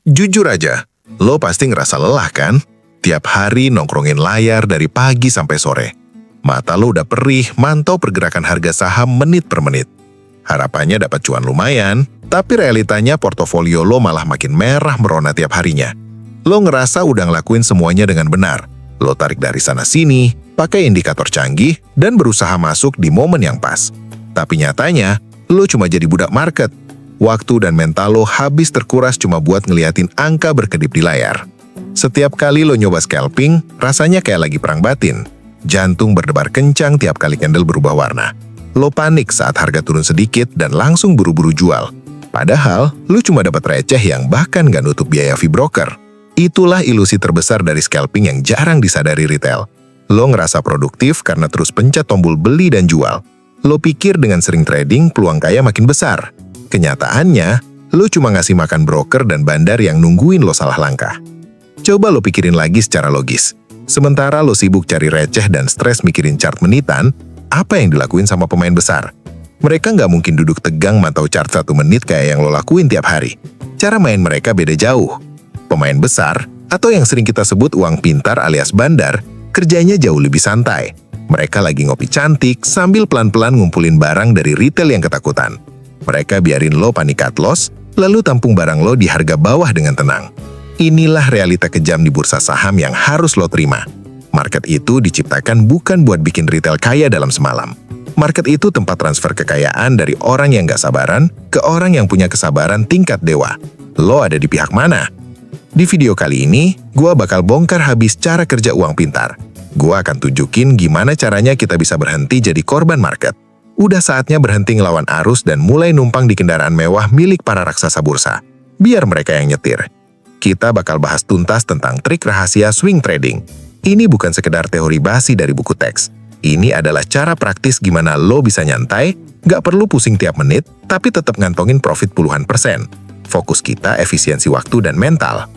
Jujur aja, lo pasti ngerasa lelah kan? Tiap hari nongkrongin layar dari pagi sampai sore. Mata lo udah perih mantau pergerakan harga saham menit per menit. Harapannya dapat cuan lumayan, tapi realitanya portofolio lo malah makin merah merona tiap harinya. Lo ngerasa udah ngelakuin semuanya dengan benar. Lo tarik dari sana-sini, pakai indikator canggih, dan berusaha masuk di momen yang pas. Tapi nyatanya, lo cuma jadi budak market. Waktu dan mental lo habis terkuras cuma buat ngeliatin angka berkedip di layar. Setiap kali lo nyoba scalping, rasanya kayak lagi perang batin. Jantung berdebar kencang tiap kali candle berubah warna. Lo panik saat harga turun sedikit dan langsung buru-buru jual. Padahal, lo cuma dapat receh yang bahkan gak nutup biaya fee broker. Itulah ilusi terbesar dari scalping yang jarang disadari retail. Lo ngerasa produktif karena terus pencet tombol beli dan jual. Lo pikir dengan sering trading, peluang kaya makin besar. Kenyataannya, lo cuma ngasih makan broker dan bandar yang nungguin lo salah langkah. Coba lo pikirin lagi secara logis. Sementara lo sibuk cari receh dan stres mikirin chart menitan, apa yang dilakuin sama pemain besar? Mereka nggak mungkin duduk tegang mantau chart 1 menit kayak yang lo lakuin tiap hari. Cara main mereka beda jauh. Pemain besar, atau yang sering kita sebut uang pintar alias bandar, kerjanya jauh lebih santai. Mereka lagi ngopi cantik sambil pelan-pelan ngumpulin barang dari retail yang ketakutan. Mereka biarin lo panik cut loss, lalu tampung barang lo di harga bawah dengan tenang. Inilah realita kejam di bursa saham yang harus lo terima. Market itu diciptakan bukan buat bikin retail kaya dalam semalam. Market itu tempat transfer kekayaan dari orang yang gak sabaran ke orang yang punya kesabaran tingkat dewa. Lo ada di pihak mana? Di video kali ini, gua bakal bongkar habis cara kerja uang pintar. Gua akan tunjukin gimana caranya kita bisa berhenti jadi korban market. Udah saatnya berhenti ngelawan arus dan mulai numpang di kendaraan mewah milik para raksasa bursa. Biar mereka yang nyetir. Kita bakal bahas tuntas tentang trik rahasia swing trading. Ini bukan sekedar teori basi dari buku teks. Ini adalah cara praktis gimana lo bisa nyantai, gak perlu pusing tiap menit, tapi tetap ngantongin profit puluhan %. Fokus kita efisiensi waktu dan mental.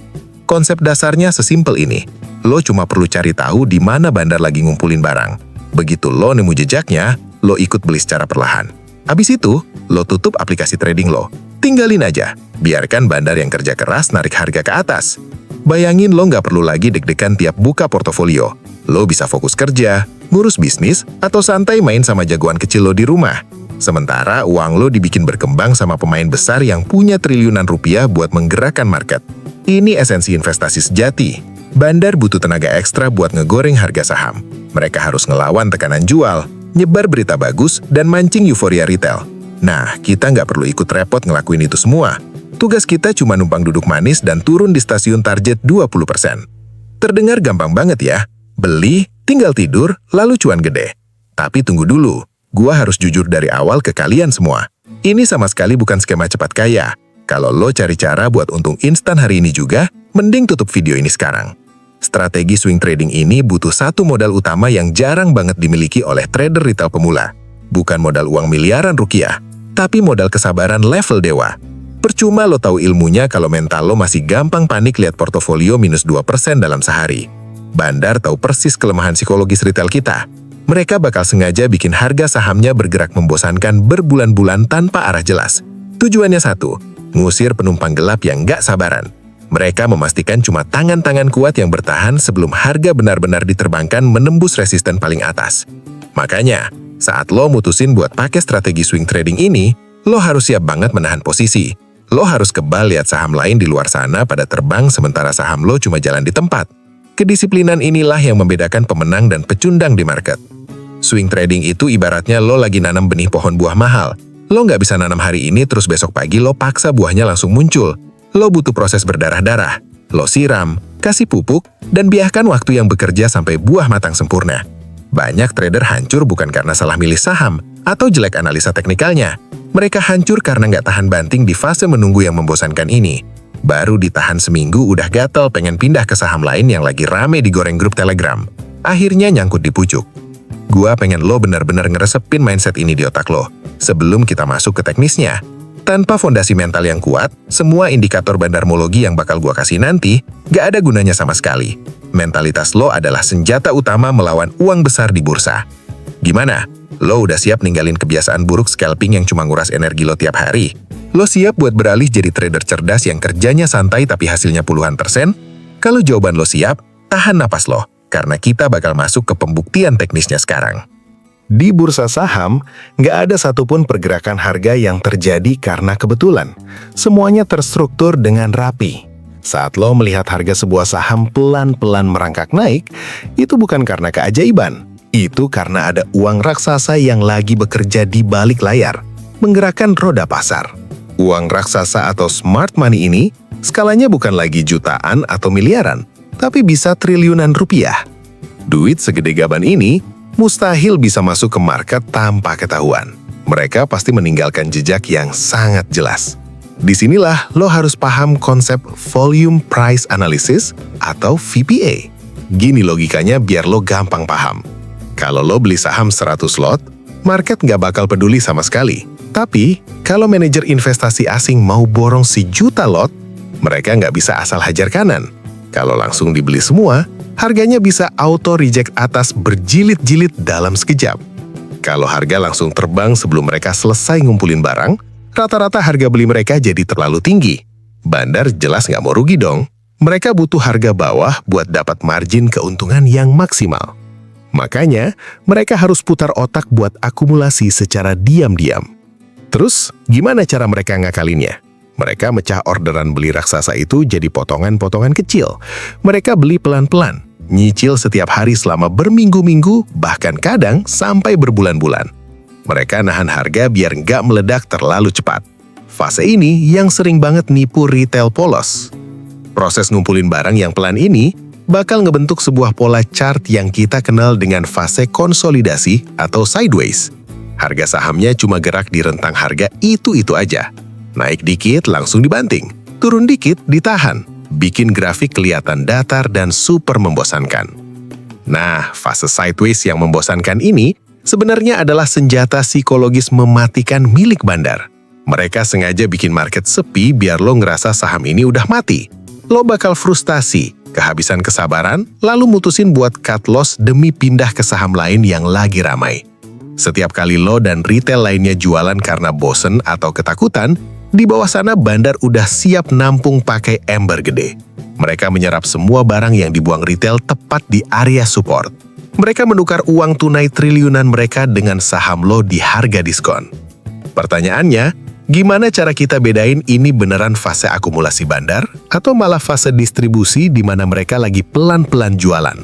Konsep dasarnya sesimpel ini. Lo cuma perlu cari tahu di mana bandar lagi ngumpulin barang. Begitu lo nemu jejaknya, lo ikut beli secara perlahan. Habis itu, lo tutup aplikasi trading lo. Tinggalin aja. Biarkan bandar yang kerja keras narik harga ke atas. Bayangin lo nggak perlu lagi deg-degan tiap buka portofolio. Lo bisa fokus kerja, ngurus bisnis, atau santai main sama jagoan kecil lo di rumah. Sementara uang lo dibikin berkembang sama pemain besar yang punya triliunan rupiah buat menggerakkan market. Ini esensi investasi sejati. Bandar butuh tenaga ekstra buat ngegoreng harga saham. Mereka harus ngelawan tekanan jual, nyebar berita bagus, dan mancing euforia retail. Nah, kita nggak perlu ikut repot ngelakuin itu semua. Tugas kita cuma numpang duduk manis dan turun di stasiun target 20%. Terdengar gampang banget ya. Beli, tinggal tidur, lalu cuan gede. Tapi tunggu dulu, gua harus jujur dari awal ke kalian semua. Ini sama sekali bukan skema cepat kaya. Kalau lo cari cara buat untung instan hari ini juga, mending tutup video ini sekarang. Strategi swing trading ini butuh satu modal utama yang jarang banget dimiliki oleh trader retail pemula. Bukan modal uang miliaran rupiah, tapi modal kesabaran level dewa. Percuma lo tahu ilmunya kalau mental lo masih gampang panik lihat portofolio minus 2% dalam sehari. Bandar tahu persis kelemahan psikologis retail kita. Mereka bakal sengaja bikin harga sahamnya bergerak membosankan berbulan-bulan tanpa arah jelas. Tujuannya satu, ngusir penumpang gelap yang gak sabaran. Mereka memastikan cuma tangan-tangan kuat yang bertahan sebelum harga benar-benar diterbangkan menembus resisten paling atas. Makanya, saat lo mutusin buat pakai strategi swing trading ini, lo harus siap banget menahan posisi. Lo harus kebal lihat saham lain di luar sana pada terbang sementara saham lo cuma jalan di tempat. Kedisiplinan inilah yang membedakan pemenang dan pecundang di market. Swing trading itu ibaratnya lo lagi nanam benih pohon buah mahal. Lo nggak bisa nanam hari ini terus besok pagi lo paksa buahnya langsung muncul. Lo butuh proses berdarah-darah. Lo siram, kasih pupuk, dan biarkan waktu yang bekerja sampai buah matang sempurna. Banyak trader hancur bukan karena salah milih saham atau jelek analisa teknikalnya. Mereka hancur karena nggak tahan banting di fase menunggu yang membosankan ini. Baru ditahan seminggu udah gatel pengen pindah ke saham lain yang lagi rame digoreng grup Telegram. Akhirnya nyangkut di pucuk. Gua pengen lo benar-benar ngeresepin mindset ini di otak lo. Sebelum kita masuk ke teknisnya. Tanpa fondasi mental yang kuat, semua indikator bandarmologi yang bakal gua kasih nanti, gak ada gunanya sama sekali. Mentalitas lo adalah senjata utama melawan uang besar di bursa. Gimana? Lo udah siap ninggalin kebiasaan buruk scalping yang cuma nguras energi lo tiap hari? Lo siap buat beralih jadi trader cerdas yang kerjanya santai tapi hasilnya puluhan persen? Kalau jawaban lo siap, tahan napas lo, karena kita bakal masuk ke pembuktian teknisnya sekarang. Di bursa saham, nggak ada satupun pergerakan harga yang terjadi karena kebetulan. Semuanya terstruktur dengan rapi. Saat lo melihat harga sebuah saham pelan-pelan merangkak naik, itu bukan karena keajaiban. Itu karena ada uang raksasa yang lagi bekerja di balik layar, menggerakkan roda pasar. Uang raksasa atau smart money ini, skalanya bukan lagi jutaan atau miliaran, tapi bisa triliunan rupiah. Duit segede gaban ini mustahil bisa masuk ke market tanpa ketahuan. Mereka pasti meninggalkan jejak yang sangat jelas. Disinilah lo harus paham konsep Volume Price Analysis atau VPA. Gini logikanya biar lo gampang paham. Kalau lo beli saham 100 lot, market nggak bakal peduli sama sekali. Tapi, kalau manajer investasi asing mau borong 1.000.000 lot, mereka nggak bisa asal hajar kanan. Kalau langsung dibeli semua, harganya bisa auto-reject atas berjilid-jilid dalam sekejap. Kalau harga langsung terbang sebelum mereka selesai ngumpulin barang, rata-rata harga beli mereka jadi terlalu tinggi. Bandar jelas nggak mau rugi dong. Mereka butuh harga bawah buat dapat margin keuntungan yang maksimal. Makanya, mereka harus putar otak buat akumulasi secara diam-diam. Terus, gimana cara mereka ngakalinnya? Mereka mecah orderan beli raksasa itu jadi potongan-potongan kecil. Mereka beli pelan-pelan, nyicil setiap hari selama berminggu-minggu, bahkan kadang sampai berbulan-bulan. Mereka nahan harga biar nggak meledak terlalu cepat. Fase ini yang sering banget nipu retail polos. Proses ngumpulin barang yang pelan ini bakal ngebentuk sebuah pola chart yang kita kenal dengan fase konsolidasi atau sideways. Harga sahamnya cuma gerak di rentang harga itu-itu aja. Naik dikit langsung dibanting, turun dikit ditahan, bikin grafik kelihatan datar dan super membosankan. Nah, fase sideways yang membosankan ini sebenarnya adalah senjata psikologis mematikan milik bandar. Mereka sengaja bikin market sepi biar lo ngerasa saham ini udah mati. Lo bakal frustasi, kehabisan kesabaran, lalu mutusin buat cut loss demi pindah ke saham lain yang lagi ramai. Setiap kali lo dan retail lainnya jualan karena bosen atau ketakutan, di bawah sana bandar udah siap nampung pakai ember gede. Mereka menyerap semua barang yang dibuang retail tepat di area support. Mereka menukar uang tunai triliunan mereka dengan saham lo di harga diskon. Pertanyaannya, gimana cara kita bedain ini beneran fase akumulasi bandar atau malah fase distribusi di mana mereka lagi pelan-pelan jualan?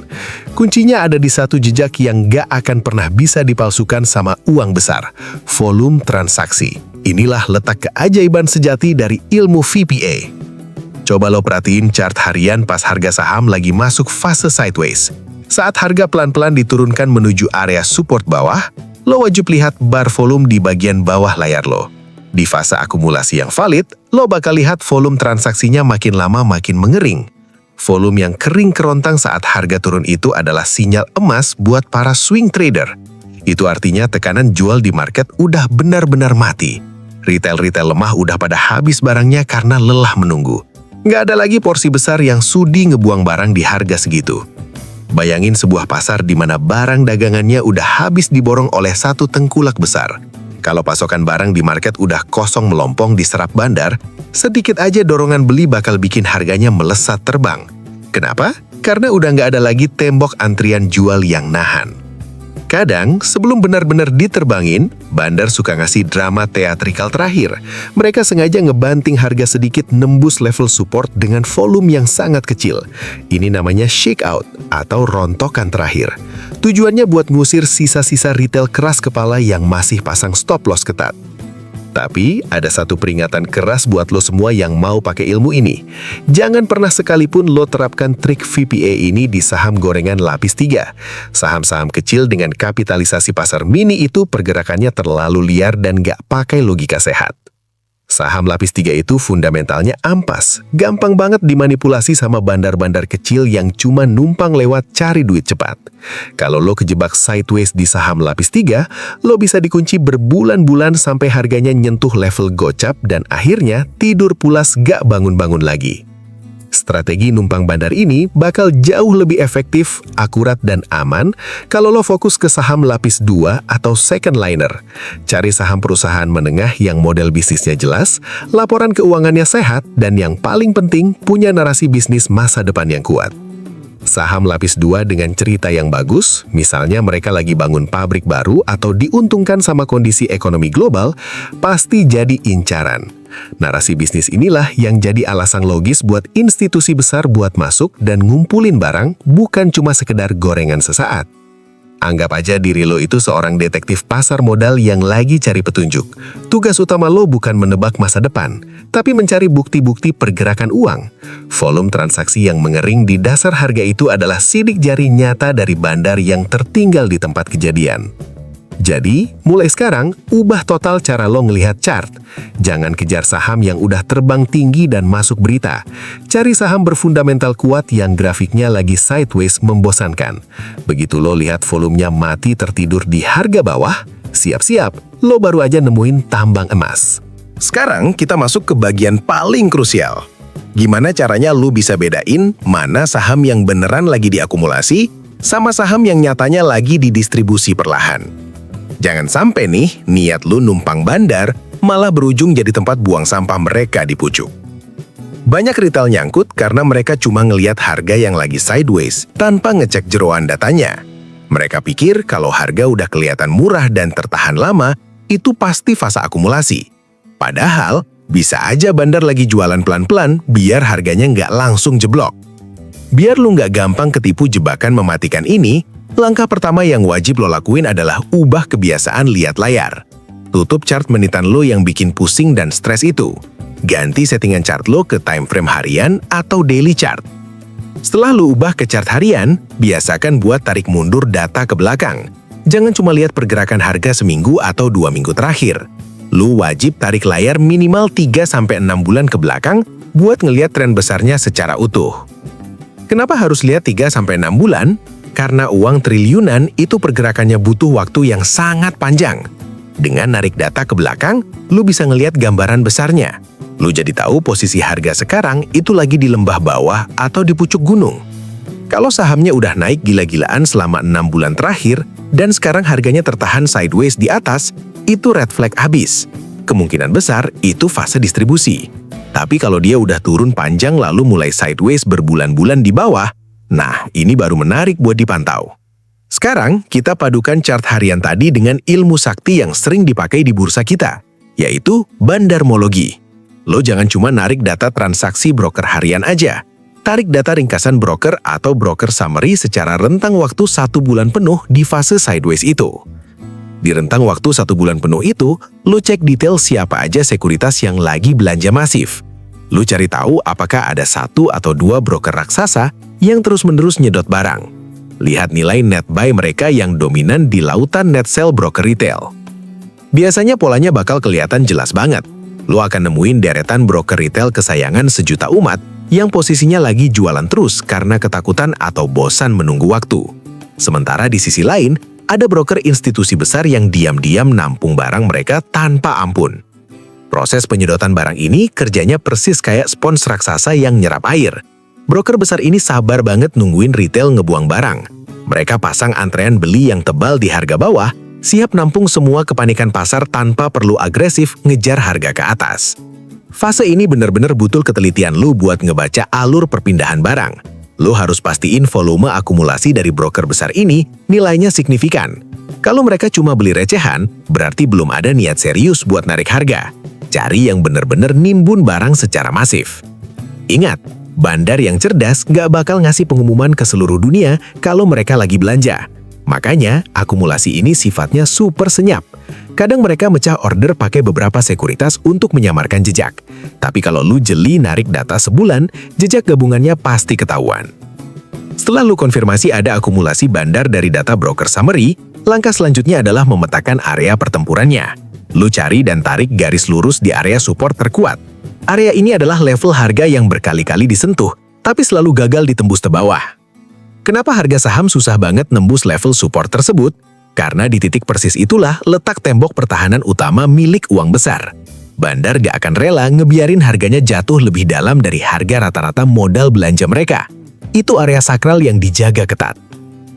Kuncinya ada di satu jejak yang gak akan pernah bisa dipalsukan sama uang besar, volume transaksi. Inilah letak keajaiban sejati dari ilmu VPA. Coba lo perhatiin chart harian pas harga saham lagi masuk fase sideways. Saat harga pelan-pelan diturunkan menuju area support bawah, lo wajib lihat bar volume di bagian bawah layar lo. Di fase akumulasi yang valid, lo bakal lihat volume transaksinya makin lama makin mengering. Volume yang kering kerontang saat harga turun itu adalah sinyal emas buat para swing trader. Itu artinya tekanan jual di market udah benar-benar mati. Retail-retail lemah udah pada habis barangnya karena lelah menunggu. Nggak ada lagi porsi besar yang sudi ngebuang barang di harga segitu. Bayangin sebuah pasar di mana barang dagangannya udah habis diborong oleh satu tengkulak besar. Kalau pasokan barang di market udah kosong melompong diserap bandar, sedikit aja dorongan beli bakal bikin harganya melesat terbang. Kenapa? Karena udah nggak ada lagi tembok antrian jual yang nahan. Kadang, sebelum benar-benar diterbangin, bandar suka ngasih drama teatrikal terakhir. Mereka sengaja ngebanting harga sedikit nembus level support dengan volume yang sangat kecil. Ini namanya shakeout atau rontokan terakhir. Tujuannya buat ngusir sisa-sisa retail keras kepala yang masih pasang stop loss ketat. Tapi, ada satu peringatan keras buat lo semua yang mau pakai ilmu ini. Jangan pernah sekalipun lo terapkan trik VPA ini di saham gorengan lapis 3. Saham-saham kecil dengan kapitalisasi pasar mini itu pergerakannya terlalu liar dan gak pakai logika sehat. Saham lapis 3 itu fundamentalnya ampas, gampang banget dimanipulasi sama bandar-bandar kecil yang cuma numpang lewat cari duit cepat. Kalau lo kejebak sideways di saham lapis 3, lo bisa dikunci berbulan-bulan sampai harganya nyentuh level gocap dan akhirnya tidur pulas gak bangun-bangun lagi. Strategi numpang bandar ini bakal jauh lebih efektif, akurat, dan aman kalau lo fokus ke saham lapis 2 atau second liner. Cari saham perusahaan menengah yang model bisnisnya jelas, laporan keuangannya sehat, dan yang paling penting punya narasi bisnis masa depan yang kuat. Saham lapis 2 dengan cerita yang bagus, misalnya mereka lagi bangun pabrik baru atau diuntungkan sama kondisi ekonomi global, pasti jadi incaran. Narasi bisnis inilah yang jadi alasan logis buat institusi besar buat masuk dan ngumpulin barang, bukan cuma sekedar gorengan sesaat. Anggap aja diri lo itu seorang detektif pasar modal yang lagi cari petunjuk. Tugas utama lo bukan menebak masa depan, tapi mencari bukti-bukti pergerakan uang. Volume transaksi yang mengering di dasar harga itu adalah sidik jari nyata dari bandar yang tertinggal di tempat kejadian. Jadi, mulai sekarang, ubah total cara lo ngelihat chart. Jangan kejar saham yang udah terbang tinggi dan masuk berita. Cari saham berfundamental kuat yang grafiknya lagi sideways membosankan. Begitu lo lihat volumenya mati tertidur di harga bawah, siap-siap, lo baru aja nemuin tambang emas. Sekarang kita masuk ke bagian paling krusial. Gimana caranya lu bisa bedain mana saham yang beneran lagi diakumulasi sama saham yang nyatanya lagi didistribusi perlahan. Jangan sampai nih, niat lu numpang bandar malah berujung jadi tempat buang sampah mereka di pucuk. Banyak retail nyangkut karena mereka cuma ngelihat harga yang lagi sideways tanpa ngecek jeroan datanya. Mereka pikir kalau harga udah kelihatan murah dan tertahan lama, itu pasti fase akumulasi. Padahal, bisa aja bandar lagi jualan pelan-pelan biar harganya nggak langsung jeblok. Biar lu nggak gampang ketipu jebakan mematikan ini, langkah pertama yang wajib lo lakuin adalah ubah kebiasaan lihat layar. Tutup chart menitan lo yang bikin pusing dan stres itu. Ganti settingan chart lo ke time frame harian atau daily chart. Setelah lo ubah ke chart harian, biasakan buat tarik mundur data ke belakang. Jangan cuma lihat pergerakan harga seminggu atau 2 minggu terakhir. Lo wajib tarik layar minimal 3-6 bulan ke belakang buat ngelihat tren besarnya secara utuh. Kenapa harus lihat 3-6 bulan? Karena uang triliunan itu pergerakannya butuh waktu yang sangat panjang. Dengan narik data ke belakang, lu bisa ngelihat gambaran besarnya. Lu jadi tahu posisi harga sekarang itu lagi di lembah bawah atau di pucuk gunung. Kalau sahamnya udah naik gila-gilaan selama 6 bulan terakhir dan sekarang harganya tertahan sideways di atas, itu red flag habis. Kemungkinan besar itu fase distribusi. Tapi kalau dia udah turun panjang lalu mulai sideways berbulan-bulan di bawah, nah, ini baru menarik buat dipantau. Sekarang, kita padukan chart harian tadi dengan ilmu sakti yang sering dipakai di bursa kita, yaitu bandarmologi. Lo jangan cuma narik data transaksi broker harian aja. Tarik data ringkasan broker atau broker summary secara rentang waktu 1 bulan penuh di fase sideways itu. Di rentang waktu 1 bulan penuh itu, lo cek detail siapa aja sekuritas yang lagi belanja masif. Lo cari tahu apakah ada 1 atau 2 broker raksasa yang terus-menerus nyedot barang. Lihat nilai net buy mereka yang dominan di lautan net sell broker retail. Biasanya polanya bakal kelihatan jelas banget. Lo akan nemuin deretan broker retail kesayangan sejuta umat yang posisinya lagi jualan terus karena ketakutan atau bosan menunggu waktu. Sementara di sisi lain, ada broker institusi besar yang diam-diam nampung barang mereka tanpa ampun. Proses penyedotan barang ini kerjanya persis kayak spons raksasa yang nyerap air. Broker besar ini sabar banget nungguin retail ngebuang barang. Mereka pasang antrean beli yang tebal di harga bawah, siap nampung semua kepanikan pasar tanpa perlu agresif ngejar harga ke atas. Fase ini bener-bener butuh ketelitian lu buat ngebaca alur perpindahan barang. Lu harus pastiin volume akumulasi dari broker besar ini nilainya signifikan. Kalau mereka cuma beli recehan, berarti belum ada niat serius buat narik harga. Cari yang bener-bener nimbun barang secara masif. Ingat, bandar yang cerdas gak bakal ngasih pengumuman ke seluruh dunia kalau mereka lagi belanja. Makanya, akumulasi ini sifatnya super senyap. Kadang mereka mecah order pakai beberapa sekuritas untuk menyamarkan jejak. Tapi kalau lu jeli narik data sebulan, jejak gabungannya pasti ketahuan. Setelah lu konfirmasi ada akumulasi bandar dari data broker summary, langkah selanjutnya adalah memetakan area pertempurannya. Lu cari dan tarik garis lurus di area support terkuat. Area ini adalah level harga yang berkali-kali disentuh, tapi selalu gagal ditembus ke bawah. Kenapa harga saham susah banget nembus level support tersebut? Karena di titik persis itulah letak tembok pertahanan utama milik uang besar. Bandar gak akan rela ngebiarin harganya jatuh lebih dalam dari harga rata-rata modal belanja mereka. Itu area sakral yang dijaga ketat.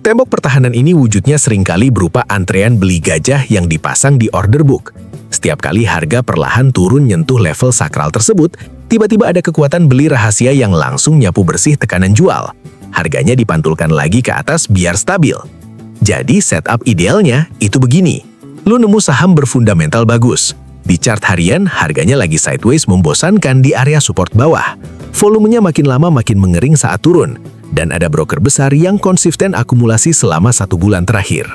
Tembok pertahanan ini wujudnya seringkali berupa antrean beli gajah yang dipasang di order book. Setiap kali harga perlahan turun nyentuh level sakral tersebut, tiba-tiba ada kekuatan beli rahasia yang langsung nyapu bersih tekanan jual. Harganya dipantulkan lagi ke atas biar stabil. Jadi setup idealnya itu begini. Lu nemu saham berfundamental bagus. Di chart harian, harganya lagi sideways membosankan di area support bawah. Volumenya makin lama makin mengering saat turun. Dan ada broker besar yang konsisten akumulasi selama 1 bulan terakhir.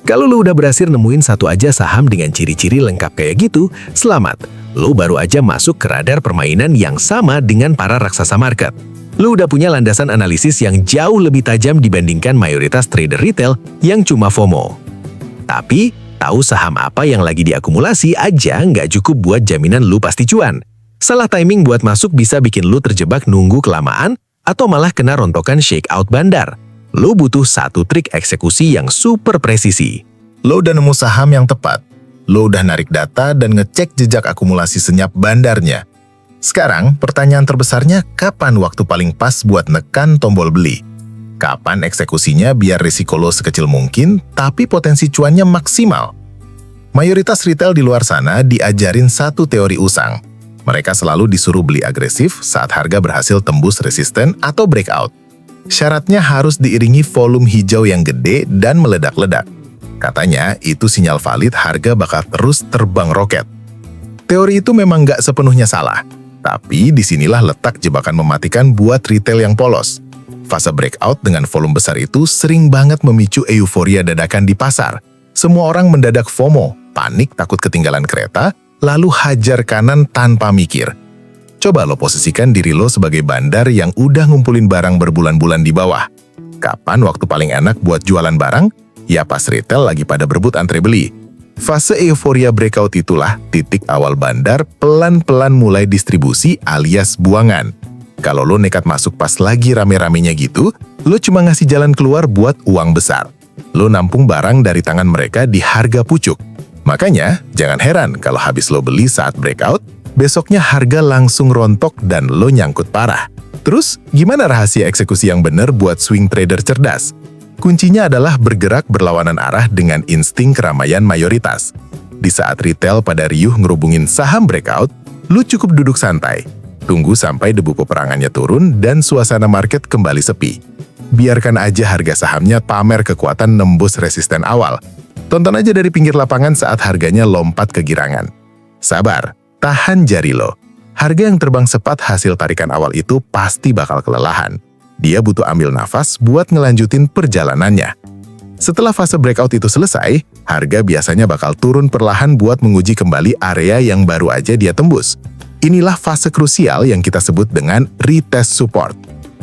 Kalau lu udah berhasil nemuin satu aja saham dengan ciri-ciri lengkap kayak gitu, selamat. Lu baru aja masuk ke radar permainan yang sama dengan para raksasa market. Lu udah punya landasan analisis yang jauh lebih tajam dibandingkan mayoritas trader retail yang cuma FOMO. Tapi, tahu saham apa yang lagi diakumulasi aja nggak cukup buat jaminan lu pasti cuan. Salah timing buat masuk bisa bikin lu terjebak nunggu kelamaan atau malah kena rontokan shakeout bandar. Lo butuh satu trik eksekusi yang super presisi. Lo udah nemu saham yang tepat. Lo udah narik data dan ngecek jejak akumulasi senyap bandarnya. Sekarang, pertanyaan terbesarnya, kapan waktu paling pas buat nekan tombol beli? Kapan eksekusinya biar risiko lo sekecil mungkin, tapi potensi cuannya maksimal? Mayoritas retail di luar sana diajarin satu teori usang. Mereka selalu disuruh beli agresif saat harga berhasil tembus resisten atau breakout. Syaratnya harus diiringi volume hijau yang gede dan meledak-ledak. Katanya, itu sinyal valid harga bakal terus terbang roket. Teori itu memang nggak sepenuhnya salah. Tapi disinilah letak jebakan mematikan buat retail yang polos. Fase breakout dengan volume besar itu sering banget memicu euforia dadakan di pasar. Semua orang mendadak FOMO, panik takut ketinggalan kereta, lalu hajar kanan tanpa mikir. Coba lo posisikan diri lo sebagai bandar yang udah ngumpulin barang berbulan-bulan di bawah. Kapan waktu paling enak buat jualan barang? Ya pas retail lagi pada berebut antre beli. Fase euforia breakout itulah titik awal bandar pelan-pelan mulai distribusi alias buangan. Kalau lo nekat masuk pas lagi rame-ramenya gitu, lo cuma ngasih jalan keluar buat uang besar. Lo nampung barang dari tangan mereka di harga pucuk. Makanya, jangan heran kalau habis lo beli saat breakout, besoknya harga langsung rontok dan lo nyangkut parah. Terus, gimana rahasia eksekusi yang benar buat swing trader cerdas? Kuncinya adalah bergerak berlawanan arah dengan insting keramaian mayoritas. Di saat retail pada riuh ngerubungin saham breakout, lo cukup duduk santai. Tunggu sampai debu peperangannya turun dan suasana market kembali sepi. Biarkan aja harga sahamnya pamer kekuatan nembus resisten awal. Tonton aja dari pinggir lapangan saat harganya lompat ke girangan. Sabar, tahan jari lo. Harga yang terbang cepat hasil tarikan awal itu pasti bakal kelelahan. Dia butuh ambil nafas buat ngelanjutin perjalanannya. Setelah fase breakout itu selesai, harga biasanya bakal turun perlahan buat menguji kembali area yang baru aja dia tembus. Inilah fase krusial yang kita sebut dengan retest support.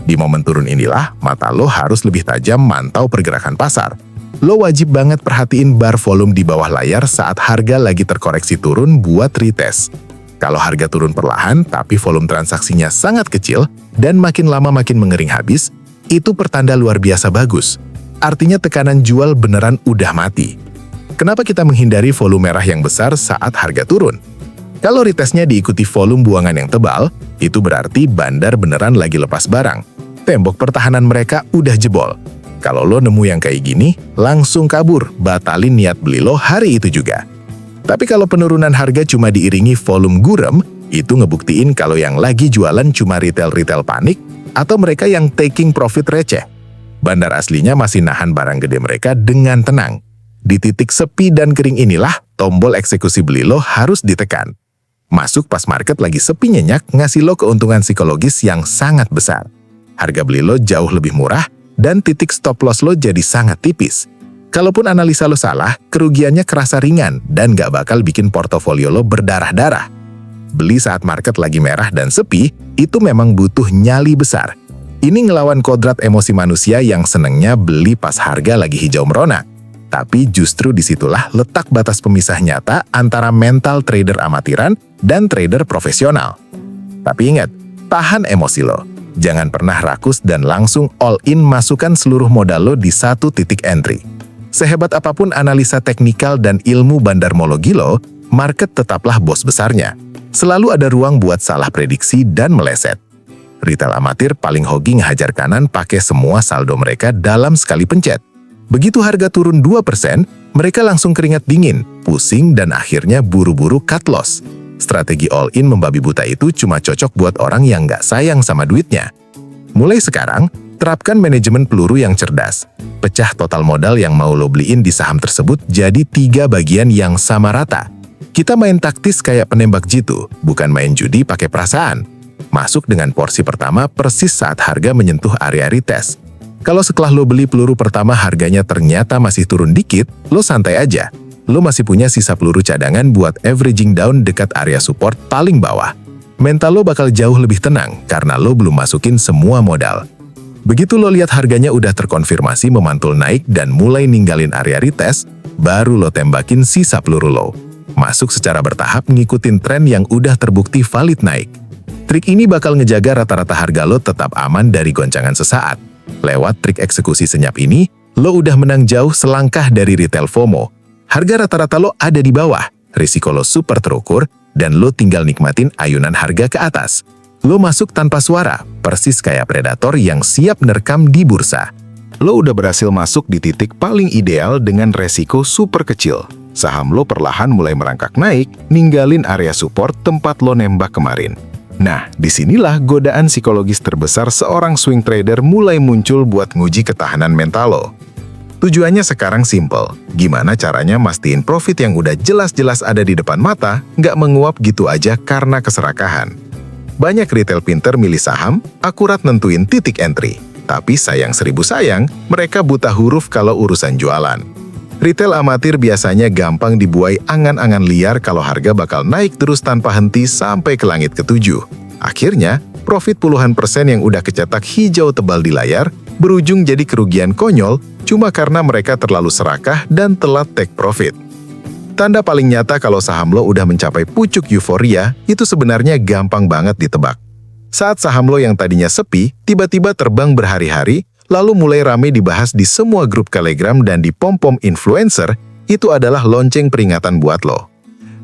Di momen turun inilah, mata lo harus lebih tajam mantau pergerakan pasar. Lo wajib banget perhatiin bar volume di bawah layar saat harga lagi terkoreksi turun buat retest. Kalau harga turun perlahan tapi volume transaksinya sangat kecil dan makin lama makin mengering habis, itu pertanda luar biasa bagus. Artinya tekanan jual beneran udah mati. Kenapa kita menghindari volume merah yang besar saat harga turun? Kalau retestnya diikuti volume buangan yang tebal, itu berarti bandar beneran lagi lepas barang. Tembok pertahanan mereka udah jebol. Kalau lo nemu yang kayak gini, langsung kabur, batalin niat beli lo hari itu juga. Tapi kalau penurunan harga cuma diiringi volume gurem, itu ngebuktiin kalau yang lagi jualan cuma retail-retail panik atau mereka yang taking profit receh. Bandar aslinya masih nahan barang gede mereka dengan tenang. Di titik sepi dan kering inilah, tombol eksekusi beli lo harus ditekan. Masuk pas market lagi sepi nyenyak ngasih lo keuntungan psikologis yang sangat besar. Harga beli lo jauh lebih murah, dan titik stop loss lo jadi sangat tipis. Kalaupun analisa lo salah, kerugiannya kerasa ringan dan gak bakal bikin portofolio lo berdarah-darah. Beli saat market lagi merah dan sepi, itu memang butuh nyali besar. Ini ngelawan kodrat emosi manusia yang senengnya beli pas harga lagi hijau merona. Tapi justru disitulah letak batas pemisah nyata antara mental trader amatiran dan trader profesional. Tapi ingat, tahan emosi lo. Jangan pernah rakus dan langsung all in masukkan seluruh modal lo di satu titik entry. Sehebat apapun analisa teknikal dan ilmu bandarmologi lo, market tetaplah bos besarnya. Selalu ada ruang buat salah prediksi dan meleset. Retail amatir paling hoki ngehajar kanan pakai semua saldo mereka dalam sekali pencet. Begitu harga turun 2%, mereka langsung keringat dingin, pusing, dan akhirnya buru-buru cut loss. Strategi all-in membabi buta itu cuma cocok buat orang yang nggak sayang sama duitnya. Mulai sekarang, terapkan manajemen peluru yang cerdas. Pecah total modal yang mau lo beliin di saham tersebut jadi 3 bagian yang sama rata. Kita main taktis kayak penembak jitu, bukan main judi pakai perasaan. Masuk dengan porsi pertama persis saat harga menyentuh area retest. Kalau setelah lo beli peluru pertama harganya ternyata masih turun dikit, lo santai aja. Lo masih punya sisa peluru cadangan buat averaging down dekat area support paling bawah. Mental lo bakal jauh lebih tenang karena lo belum masukin semua modal. Begitu lo lihat harganya udah terkonfirmasi memantul naik dan mulai ninggalin area retest, baru lo tembakin sisa peluru lo. Masuk secara bertahap ngikutin tren yang udah terbukti valid naik. Trik ini bakal ngejaga rata-rata harga lo tetap aman dari goncangan sesaat. Lewat trik eksekusi senyap ini, lo udah menang jauh selangkah dari retail FOMO. Harga rata-rata lo ada di bawah, risiko lo super terukur, dan lo tinggal nikmatin ayunan harga ke atas. Lo masuk tanpa suara, persis kayak predator yang siap nerekam di bursa. Lo udah berhasil masuk di titik paling ideal dengan resiko super kecil. Saham lo perlahan mulai merangkak naik, ninggalin area support tempat lo nembak kemarin. Nah, disinilah godaan psikologis terbesar seorang swing trader mulai muncul buat nguji ketahanan mental lo. Tujuannya sekarang simple, gimana caranya mastiin profit yang udah jelas-jelas ada di depan mata, nggak menguap gitu aja karena keserakahan. Banyak retail pinter milih saham, akurat nentuin titik entry. Tapi sayang seribu sayang, mereka buta huruf kalau urusan jualan. Retail amatir biasanya gampang dibuai angan-angan liar kalau harga bakal naik terus tanpa henti sampai ke langit ketujuh. Akhirnya, profit puluhan persen yang udah kecetak hijau tebal di layar berujung jadi kerugian konyol cuma karena mereka terlalu serakah dan telat take profit. Tanda paling nyata kalau saham lo udah mencapai pucuk euforia itu sebenarnya gampang banget ditebak. Saat saham lo yang tadinya sepi, tiba-tiba terbang berhari-hari, lalu mulai rame dibahas di semua grup Telegram dan di pom-pom influencer, itu adalah lonceng peringatan buat lo.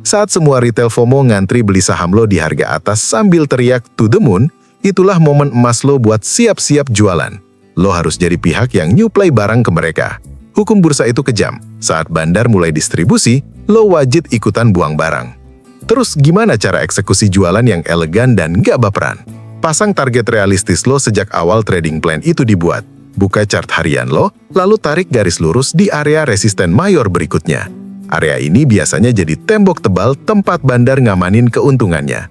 Saat semua retail FOMO ngantri beli saham lo di harga atas sambil teriak to the moon, itulah momen emas lo buat siap-siap jualan. Lo harus jadi pihak yang nyuplai barang ke mereka. Hukum bursa itu kejam. Saat bandar mulai distribusi, lo wajib ikutan buang barang. Terus gimana cara eksekusi jualan yang elegan dan gak baperan? Pasang target realistis lo sejak awal trading plan itu dibuat. Buka chart harian lo, lalu tarik garis lurus di area resisten mayor berikutnya. Area ini biasanya jadi tembok tebal tempat bandar ngamanin keuntungannya.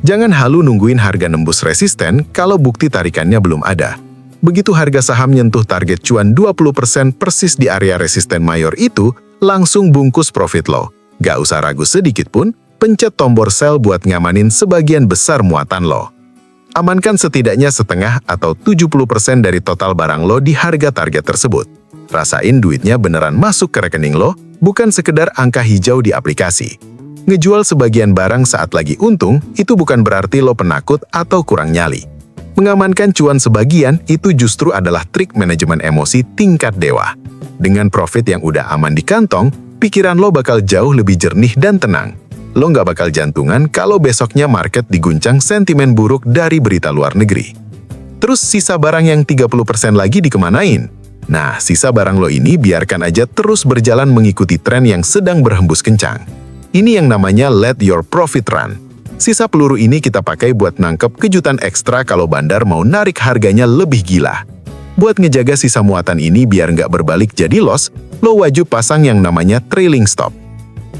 Jangan halu nungguin harga nembus resisten kalau bukti tarikannya belum ada. Begitu harga saham nyentuh target cuan 20% persis di area resisten mayor itu, langsung bungkus profit lo. Gak usah ragu sedikit pun, pencet tombol sell buat ngamanin sebagian besar muatan lo. Amankan setidaknya setengah atau 70% dari total barang lo di harga target tersebut. Rasain duitnya beneran masuk ke rekening lo, bukan sekedar angka hijau di aplikasi. Ngejual sebagian barang saat lagi untung, itu bukan berarti lo penakut atau kurang nyali. Mengamankan cuan sebagian itu justru adalah trik manajemen emosi tingkat dewa. Dengan profit yang udah aman di kantong, pikiran lo bakal jauh lebih jernih dan tenang. Lo nggak bakal jantungan kalau besoknya market diguncang sentimen buruk dari berita luar negeri. Terus sisa barang yang 30% lagi dikemanain? Nah, sisa barang lo ini biarkan aja terus berjalan mengikuti tren yang sedang berhembus kencang. Ini yang namanya let your profit run. Sisa peluru ini kita pakai buat nangkep kejutan ekstra kalau bandar mau narik harganya lebih gila. Buat ngejaga sisa muatan ini biar nggak berbalik jadi loss, lo wajib pasang yang namanya trailing stop.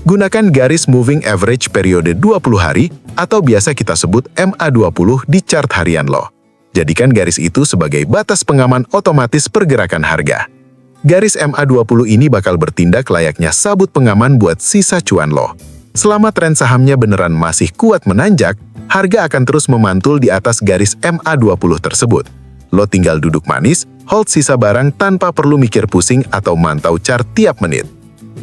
Gunakan garis moving average periode 20 hari atau biasa kita sebut MA20 di chart harian lo. Jadikan garis itu sebagai batas pengaman otomatis pergerakan harga. Garis MA20 ini bakal bertindak layaknya sabut pengaman buat sisa cuan lo. Selama tren sahamnya beneran masih kuat menanjak, harga akan terus memantul di atas garis MA20 tersebut. Lo tinggal duduk manis, hold sisa barang tanpa perlu mikir pusing atau mantau chart tiap menit.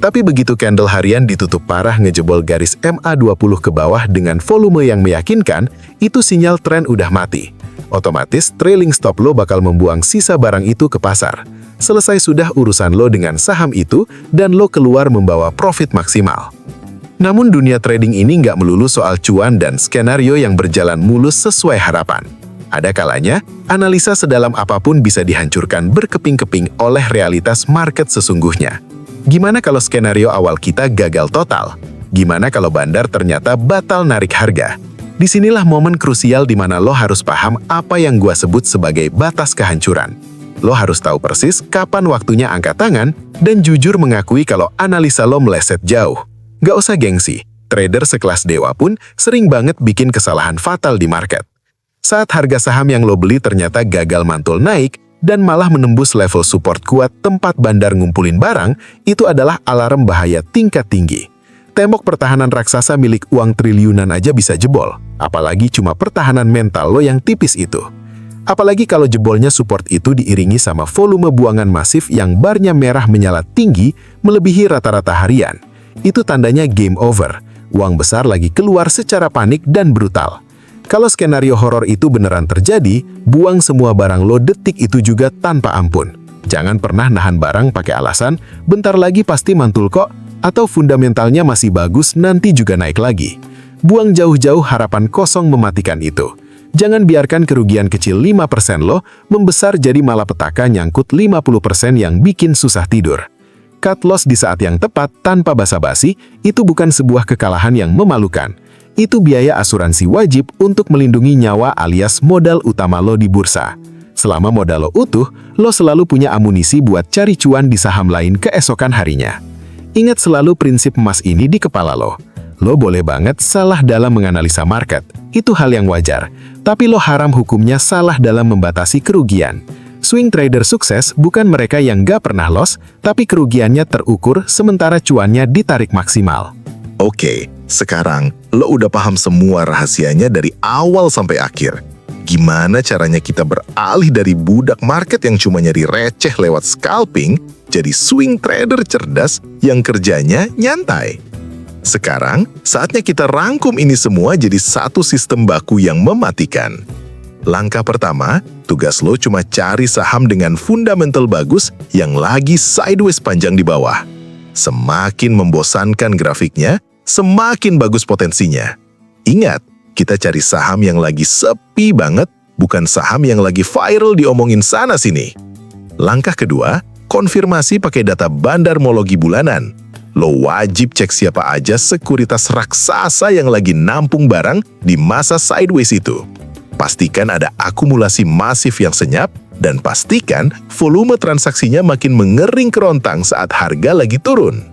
Tapi begitu candle harian ditutup parah ngejebol garis MA20 ke bawah dengan volume yang meyakinkan, itu sinyal tren udah mati. Otomatis trailing stop lo bakal membuang sisa barang itu ke pasar. Selesai sudah urusan lo dengan saham itu dan lo keluar membawa profit maksimal. Namun dunia trading ini nggak melulu soal cuan dan skenario yang berjalan mulus sesuai harapan. Ada kalanya, analisa sedalam apapun bisa dihancurkan berkeping-keping oleh realitas market sesungguhnya. Gimana kalau skenario awal kita gagal total? Gimana kalau bandar ternyata batal narik harga? Disinilah momen krusial di mana lo harus paham apa yang gua sebut sebagai batas kehancuran. Lo harus tahu persis kapan waktunya angkat tangan dan jujur mengakui kalau analisa lo meleset jauh. Gak usah gengsi, trader sekelas Dewa pun sering banget bikin kesalahan fatal di market. Saat harga saham yang lo beli ternyata gagal mantul naik dan malah menembus level support kuat tempat bandar ngumpulin barang, itu adalah alarm bahaya tingkat tinggi. Tembok pertahanan raksasa milik uang triliunan aja bisa jebol, apalagi cuma pertahanan mental lo yang tipis itu. Apalagi kalau jebolnya support itu diiringi sama volume buangan masif yang barnya merah menyala tinggi melebihi rata-rata harian. Itu tandanya game over, uang besar lagi keluar secara panik dan brutal. Kalau skenario horor itu beneran terjadi, buang semua barang lo detik itu juga tanpa ampun. Jangan pernah nahan barang pakai alasan, bentar lagi pasti mantul kok, atau fundamentalnya masih bagus nanti juga naik lagi. Buang jauh-jauh harapan kosong mematikan itu. Jangan biarkan kerugian kecil 5% lo membesar jadi malapetaka nyangkut 50% yang bikin susah tidur. Cut loss di saat yang tepat tanpa basa-basi itu bukan sebuah kekalahan yang memalukan. Itu biaya asuransi wajib untuk melindungi nyawa alias modal utama lo di bursa. Selama modal lo utuh, lo selalu punya amunisi buat cari cuan di saham lain keesokan harinya. Ingat selalu prinsip emas ini di kepala lo. Lo boleh banget salah dalam menganalisa market, itu hal yang wajar. Tapi lo haram hukumnya salah dalam membatasi kerugian. Swing trader sukses bukan mereka yang gak pernah loss, tapi kerugiannya terukur sementara cuannya ditarik maksimal. Oke, sekarang lo udah paham semua rahasianya dari awal sampai akhir. Gimana caranya kita beralih dari budak market yang cuma nyari receh lewat scalping, jadi swing trader cerdas yang kerjanya nyantai. Sekarang, saatnya kita rangkum ini semua jadi satu sistem baku yang mematikan. Langkah pertama, tugas lo cuma cari saham dengan fundamental bagus yang lagi sideways panjang di bawah. Semakin membosankan grafiknya, semakin bagus potensinya. Ingat, kita cari saham yang lagi sepi banget, bukan saham yang lagi viral diomongin sana-sini. Langkah kedua, konfirmasi pakai data bandarmologi bulanan. Lo wajib cek siapa aja sekuritas raksasa yang lagi nampung barang di masa sideways itu. Pastikan ada akumulasi masif yang senyap, dan pastikan volume transaksinya makin mengering kerontang saat harga lagi turun.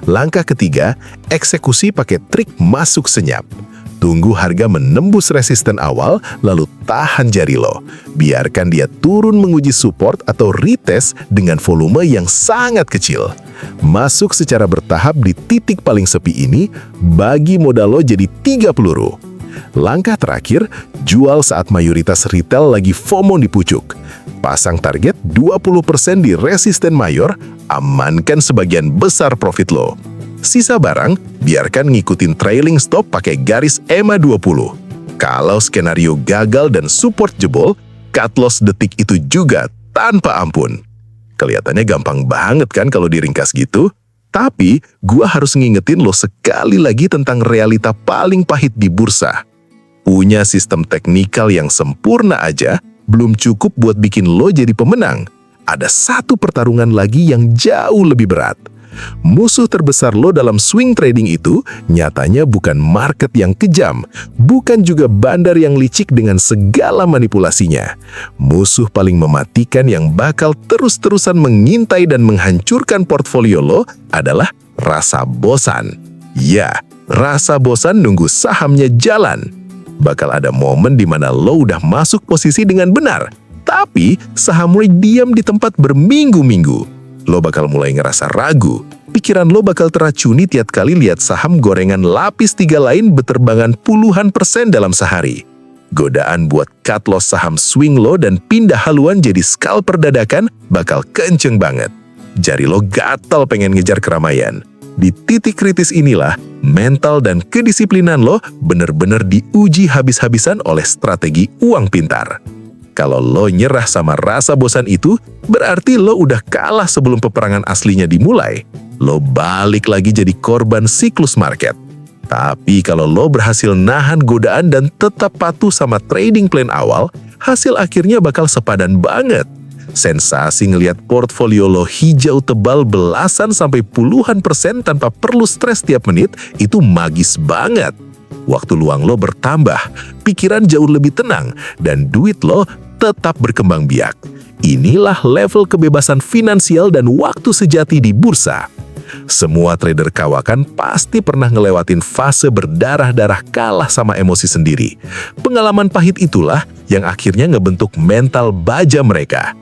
Langkah ketiga, eksekusi pakai trik masuk senyap. Tunggu harga menembus resisten awal, lalu tahan jari lo. Biarkan dia turun menguji support atau retest dengan volume yang sangat kecil. Masuk secara bertahap di titik paling sepi ini, bagi modal lo jadi 3 peluru. Langkah terakhir, jual saat mayoritas retail lagi FOMO di pucuk. Pasang target 20% di resisten mayor, amankan sebagian besar profit lo. Sisa barang, biarkan ngikutin trailing stop pakai garis EMA 20. Kalau skenario gagal dan support jebol, cut loss detik itu juga tanpa ampun. Kelihatannya gampang banget kan kalau diringkas gitu? Tapi, gua harus ngingetin lo sekali lagi tentang realita paling pahit di bursa. Punya sistem teknikal yang sempurna aja, belum cukup buat bikin lo jadi pemenang. Ada satu pertarungan lagi yang jauh lebih berat. Musuh terbesar lo dalam swing trading itu nyatanya bukan market yang kejam, bukan juga bandar yang licik dengan segala manipulasinya. Musuh paling mematikan yang bakal terus-terusan mengintai dan menghancurkan portfolio lo adalah rasa bosan. Ya, rasa bosan nunggu sahamnya jalan. Bakal ada momen di mana lo udah masuk posisi dengan benar, tapi saham lo diam di tempat berminggu-minggu. Lo bakal mulai ngerasa ragu. Pikiran lo bakal teracuni tiap kali lihat saham gorengan lapis 3 lain beterbangan puluhan % dalam sehari. Godaan buat cut loss saham swing lo dan pindah haluan jadi scalper dadakan bakal kenceng banget. Jari lo gatal pengen ngejar keramaian. Di titik kritis inilah, mental dan kedisiplinan lo bener-bener diuji habis-habisan oleh strategi uang pintar. Kalau lo nyerah sama rasa bosan itu, berarti lo udah kalah sebelum peperangan aslinya dimulai. Lo balik lagi jadi korban siklus market. Tapi kalau lo berhasil nahan godaan dan tetap patuh sama trading plan awal, hasil akhirnya bakal sepadan banget. Sensasi ngelihat portfolio lo hijau tebal belasan sampai puluhan persen tanpa perlu stres tiap menit itu magis banget. Waktu luang lo bertambah, pikiran jauh lebih tenang, dan duit lo tetap berkembang biak. Inilah level kebebasan finansial dan waktu sejati di bursa. Semua trader kawakan pasti pernah ngelewatin fase berdarah-darah kalah sama emosi sendiri. Pengalaman pahit itulah yang akhirnya ngebentuk mental baja mereka.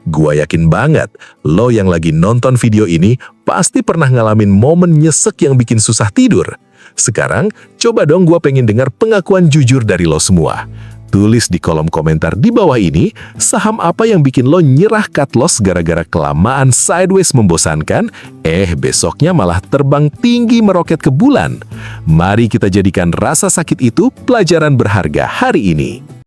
Gua yakin banget, lo yang lagi nonton video ini pasti pernah ngalamin momen nyesek yang bikin susah tidur. Sekarang, coba dong gua pengen dengar pengakuan jujur dari lo semua. Tulis di kolom komentar di bawah ini, saham apa yang bikin lo nyerah cut loss gara-gara kelamaan sideways membosankan, besoknya malah terbang tinggi meroket ke bulan. Mari kita jadikan rasa sakit itu pelajaran berharga hari ini.